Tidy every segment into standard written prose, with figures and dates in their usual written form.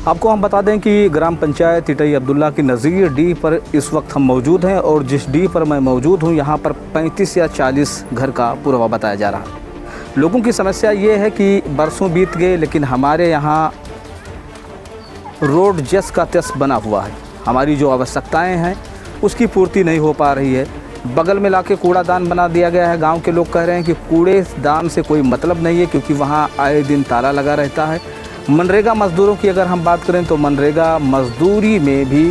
आपको हम बता दें कि ग्राम पंचायत इटई अब्दुल्ला की नज़ीर डी पर इस वक्त हम मौजूद हैं और जिस डी पर मैं मौजूद हूं यहाँ पर 35 या 40 घर का पूर्वा बताया जा रहा है। लोगों की समस्या ये है कि बरसों बीत गए लेकिन हमारे यहाँ रोड जस का तस बना हुआ है। हमारी जो आवश्यकताएं हैं उसकी पूर्ति नहीं हो पा रही है। बगल में लाके कूड़ादान बना दिया गया है। गांव के लोग कह रहे हैं कि कूड़ेदान से कोई मतलब नहीं है क्योंकि वहां आए दिन ताला लगा रहता है। मनरेगा मज़दूरों की अगर हम बात करें तो मनरेगा मज़दूरी में भी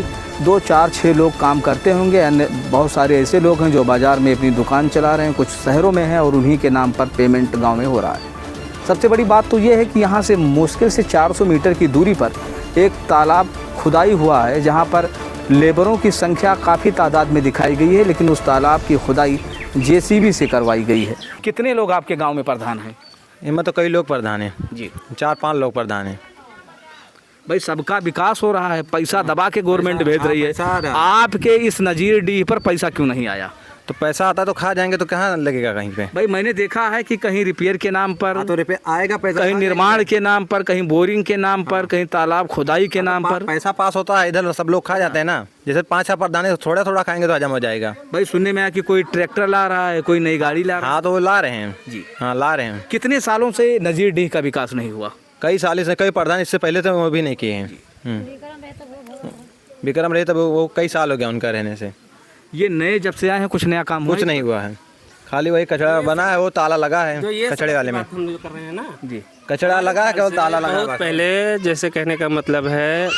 2, 4, 6 लोग काम करते होंगे। अन्य बहुत सारे ऐसे लोग हैं जो बाज़ार में अपनी दुकान चला रहे हैं, कुछ शहरों में हैं और उन्हीं के नाम पर पेमेंट गांव में हो रहा है। सबसे बड़ी बात तो ये है कि यहाँ से मुश्किल से 400 मीटर की दूरी पर एक तालाब खुदाई हुआ है जहाँ पर लेबरों की संख्या काफ़ी तादाद में दिखाई गई है, लेकिन उस तालाब की खुदाई जेसीबी से करवाई गई है। कितने लोग आपके गाँव में प्रधान हैं? इनमें तो कई लोग प्रधान हैं जी, 4-5 लोग प्रधान हैं। भाई सबका विकास हो रहा है, पैसा दबा के गवर्नमेंट भेज रही है। आपके इस नज़ीर डी पर पैसा क्यों नहीं आया? तो पैसा आता तो खा जाएंगे, तो कहाँ लगेगा कहीं पे? भाई मैंने देखा है कि कहीं रिपेयर के नाम पर तो रिपेयर आएगा पैसा, कहीं निर्माण के नाम पर, कहीं बोरिंग के नाम पर, कहीं तालाब खुदाई के नाम पर पैसा पास होता है। इधर सब लोग खा जाते हैं ना। जैसे 5-6 प्रधान है, थोड़ा थोड़ा खाएंगे तो हजम हो जाएगा। भाई सुनने में आया कि कोई ट्रैक्टर ला रहा है, कोई नई गाड़ी ला रहा है। हाँ तो वो ला रहे हैं जी, हाँ ला रहे हैं। कितने सालों से नज़ीर डी का विकास नहीं हुआ? कई साल से कई प्रधान इससे पहले तो वो भी नहीं किए हैं। विक्रम रहे तब वो कई साल हो गया उनका रहने से। ये नए जब से आए हैं कुछ नया काम कुछ नहीं हुआ है, खाली वही कचरा बना है, वो ताला लगा है कचड़े वाले में। हम जो कर रहे हैं ना जी, कचड़ा लगा है, केवल ताला लगा है। पहले जैसे कहने का मतलब है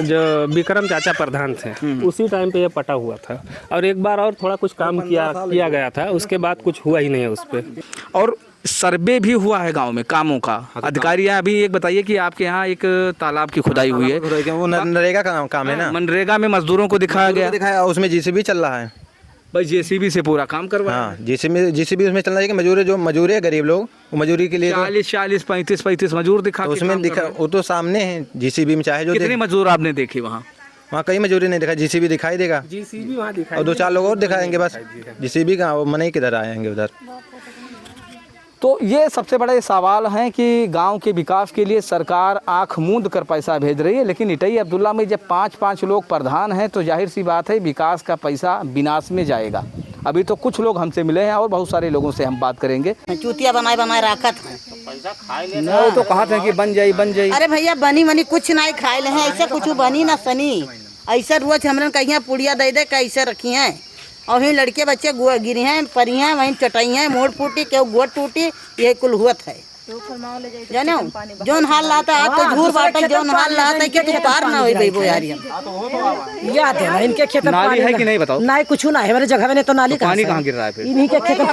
जो विक्रम चाचा प्रधान थे उसी टाइम पे ये पटा हुआ था और एक बार और थोड़ा कुछ काम किया गया था, उसके बाद कुछ हुआ ही नहीं है उस पर। और सर्वे भी हुआ है गांव में कामों का। अधिकारी अभी एक बताइए कि आपके यहाँ एक तालाब की खुदाई हुई है, वो नरेगा का काम है ना। मनरेगा में मजदूरों को दिखाया गया, दिखाया, उसमें जेसीबी चल रहा है। भाई जेसीबी से पूरा काम करवाया। हाँ जेसीबी उसमें चल रहा है कि मजूरी है, गरीब लोग वो मजूरी के लिए 40, 35 मजदूर दिखा तो उसमें दिखा, वो तो सामने है जेसीबी में। चाहे जो कितने मजदूर आपने देखे वहाँ कई मजूरी नहीं दिखा, जेसीबी दिखाई देगा। जेसीबी वहाँ दिखाई और 2-4 लोग और दिखाएंगे बस। जेसीबी का वो मने किधर आएंगे उधर। तो ये सबसे बड़े सवाल हैं कि गांव के विकास के लिए सरकार आंख मूंद कर पैसा भेज रही है, लेकिन इटई अब्दुल्ला में जब 5-5 लोग प्रधान हैं तो जाहिर सी बात है विकास का पैसा विनाश में जाएगा। अभी तो कुछ लोग हमसे मिले हैं और बहुत सारे लोगों से हम बात करेंगे। चूतिया बनाए रखत नहीं तो कहा था कि बन जाई। अरे भैया बनी कुछ नहीं खाए हैं, ऐसे कुछ बनी ना सनी। ऐसा रोज हमरन कहीं पुड़िया दे कैसे रखी हैं और वहीं लड़के बच्चे गिरी हैं, परी हैं, वहीं चटाई हैं, मोड़ फूटी क्यों गोड़ टूटी, ये कुल हुआ है। जानो जोन हाल लाता है तो झूर बाटल, जोन हाल लाता है कि तू पार ना होई भाई वो यार। याद है ना इनके खेत में नाली है कि नहीं बताओ? नहीं कुछ ना है, हमारे जगह में नहीं तो नाली पानी कहाँ गिर रहा है? फिर इन्हीं के खेत में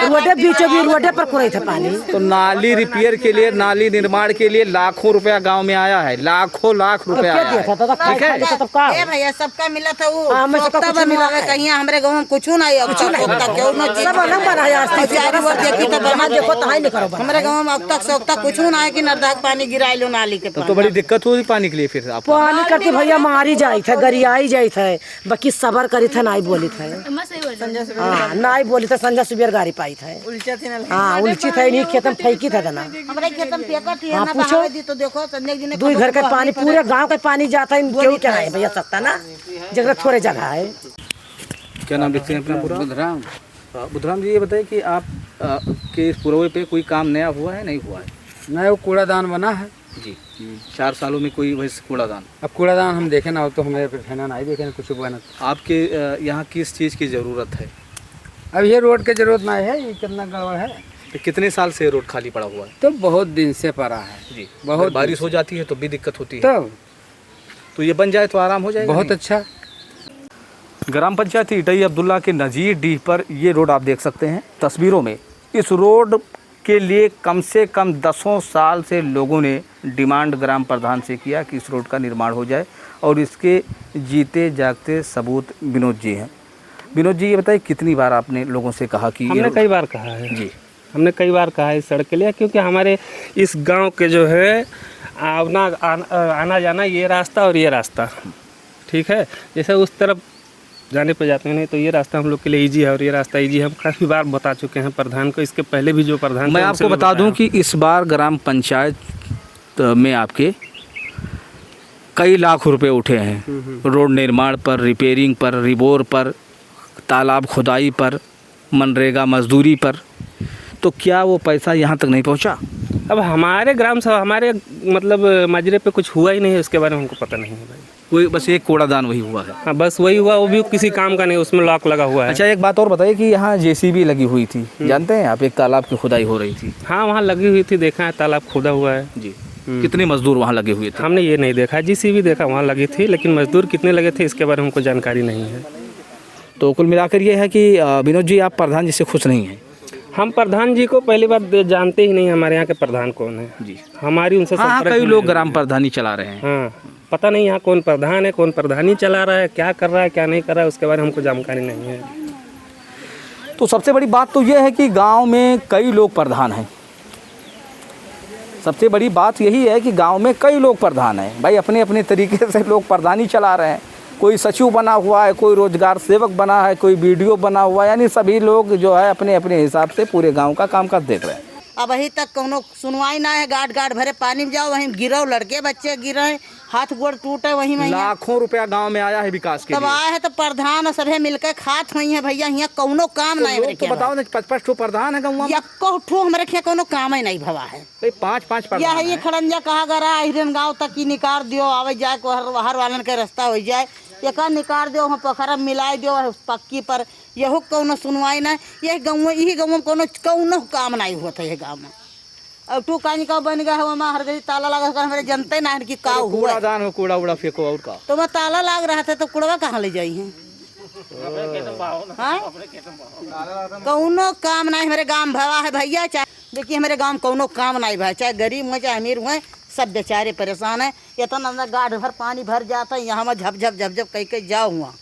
रोडे बीचों बीच रोडे पर कुड़े थे पानी। तो नाली रिपेयर के लिए, नाली निर्माण के लिए लाखों रुपया गांव में आया है, लाख रुपया आया है। ठीक है ए भैया सबका मिला था वो सोख्ता बनवावे कहीं हमरे गांव में कुछ ना है, कुछ नहीं क्यों ना सब अलग बना है। आज देखी तो बना देखो तो हाई नहीं करो। हमरे गांव में अब तक सोख्ता कुछ ना है कि नर्दाक पानी गिराई लो नाली के। तो बड़ी दिक्कत हुई पानी के लिए। फिर आप पानी करके भैया मारी जाई थे, गरियाई जाई थे, बाकी सबर करी थे, नहीं बोली थे। हाँ नहीं बोली थे, संजय सुबेर गाड़ी पाई थे। हाँ उलची थे, नहीं खेत में फेंकी थे ना। हमरे खेत में फेंका थी ना, पूछो दी तो देखो संजय जी ने 2 घर का पानी पूरे गांव का पानी जाता है। क्यों क्या है भैया सकता ना, जगह थोड़े जगह है। क्या नाम लिखते हैं अपना पूरा? बुधराम जी, ये बताइए कि आप के इस पुरवे पे कोई काम नया हुआ है नहीं हुआ है? नया वो कूड़ादान बना है जी, 4 सालों में कोई वैसे कूड़ादान? अब कूड़ादान हम देखे ना हो तो हमें फिर नहीं देखे ना कुछ बना। आपके यहाँ किस चीज़ की ज़रूरत है? अब ये रोड की जरूरत नहीं है, ये कितना गड़बड़ है। तो कितने साल से रोड खाली पड़ा हुआ है? तो बहुत दिन से पड़ा है जी, बहुत बारिश हो जाती है तो भी दिक्कत होती है। तो ये बन जाए तो आराम हो जाएगा। बहुत अच्छा। ग्राम पंचायत इटई अब्दुल्ला के नज़ीर डी पर ये रोड आप देख सकते हैं तस्वीरों में। इस रोड के लिए कम से कम 10 साल से लोगों ने डिमांड ग्राम प्रधान से किया कि इस रोड का निर्माण हो जाए और इसके जीते जागते सबूत विनोद जी हैं। विनोद जी, ये बताइए कितनी बार आपने लोगों से कहा कि? हमने कई बार कहा है जी, हमने कई बार कहा है इस सड़क के लिए, क्योंकि हमारे इस गांव के जो है आना जाना ये रास्ता और ये रास्ता ठीक है। जैसे उस तरफ जाने पर जाते हैं, नहीं तो ये रास्ता हम लोग के लिए इजी है और ये रास्ता इजी है। हम काफ़ी बार बता चुके हैं प्रधान को, इसके पहले भी जो प्रधान। मैं आपको बता दूं कि इस बार ग्राम पंचायत में आपके कई लाख रुपए उठे हैं रोड निर्माण पर, रिपेयरिंग पर, रिबोर पर, तालाब खुदाई पर, मनरेगा मजदूरी पर, तो क्या वो पैसा यहाँ तक नहीं पहुँचा? अब हमारे ग्राम सभा हमारे मतलब माजरे पे कुछ हुआ ही नहीं है, उसके बारे में हमको पता नहीं है भाई। कोई बस एक कूड़ादान वही हुआ है। हाँ बस वही हुआ, वो भी किसी काम का नहीं, उसमें लॉक लगा हुआ है। अच्छा एक बात और बताइए कि यहाँ जेसीबी लगी हुई थी, जानते हैं आप, एक तालाब की खुदाई हो रही थी। हाँ वहाँ लगी हुई थी, देखा है तालाब खोदा हुआ है जी। कितने मजदूर वहाँ लगे हुए थे? हमने ये नहीं देखा, जीसीबी देखा वहाँ लगी थी, लेकिन मजदूर कितने लगे थे इसके बारे में हमको जानकारी नहीं है। तो कुल मिलाकर ये है कि विनोद जी आप प्रधान जी से खुश नहीं हैं? हम प्रधान जी को पहली बार जानते ही नहीं, हमारे यहाँ के प्रधान कौन है जी। हमारी उनसे हाँ संपर्क कई नहीं लोग है। ग्राम प्रधानी चला रहे हैं। हाँ पता नहीं यहाँ कौन प्रधान है, कौन प्रधानी चला रहा है, क्या कर रहा है क्या नहीं कर रहा है, उसके बारे में हमको जानकारी नहीं है। तो सबसे बड़ी बात तो ये है कि गांव में कई लोग प्रधान हैं। सबसे बड़ी बात यही है कि गांव में कई लोग प्रधान हैं भाई, अपने अपने तरीके से लोग प्रधानी चला रहे हैं। कोई सचिव बना हुआ है, कोई रोजगार सेवक बना है, कोई बीडीओ बना हुआ है, यानी सभी लोग जो है अपने अपने हिसाब से पूरे गांव का कामकाज देख रहे हैं। अब अभी तक कोनो सुनवाई ना है, गाड़ गाड़ भरे पानी में जाओ, वहीं गिरो, लड़के बच्चे गिरे, हाथ गोड़ टूटे, वहीं वहीं लाखों रुपया गांव में आया है विकास के तब लिए। आए है तो प्रधान और सभे मिलकर खात हुई है भैया, यहाँ कौनो काम नहीं लोग तो बताओ ना, 55 ठो प्रधान है गाँव में, यक्को ठो हमारे यहाँ कोनो काम ही नहीं भवा है। भाई 5-5 यह प्रधान है ये हैं। खड़ंजा कहा गरा हिरन गाँव तक की निकार दियो, आवे जाए को हर वालन के रास्ता हो जाए, एक निकार दियो, वहाँ पोखरा में मिला दियो पक्की पर, यहो कौनो सुनवाई नहीं। यही गाँव में कौनो काम नहीं हुआ था ये गाँव में। अब टू कानी का बन गया है, वहाँ हर घड़ी ताला लगा कर हमारे जनते ना है कि का हुआ। कूड़ादान में कूड़ा उड़ा फेंको और का, तो वहाँ ताला लाग रहा था तो कुड़वा कहाँ ले जाई है? कौनो काम नहीं हमारे गांव भवा है भैया। चाहे देखिए हमारे गांव कौनो काम नहीं भाई, चाहे गरीब हुए चाहे अमीर हुए, सब बेचारे परेशान है। इतना गाढ़ भर पानी भर जाता है, यहाँ में झप झप कह के जाओ हुआ।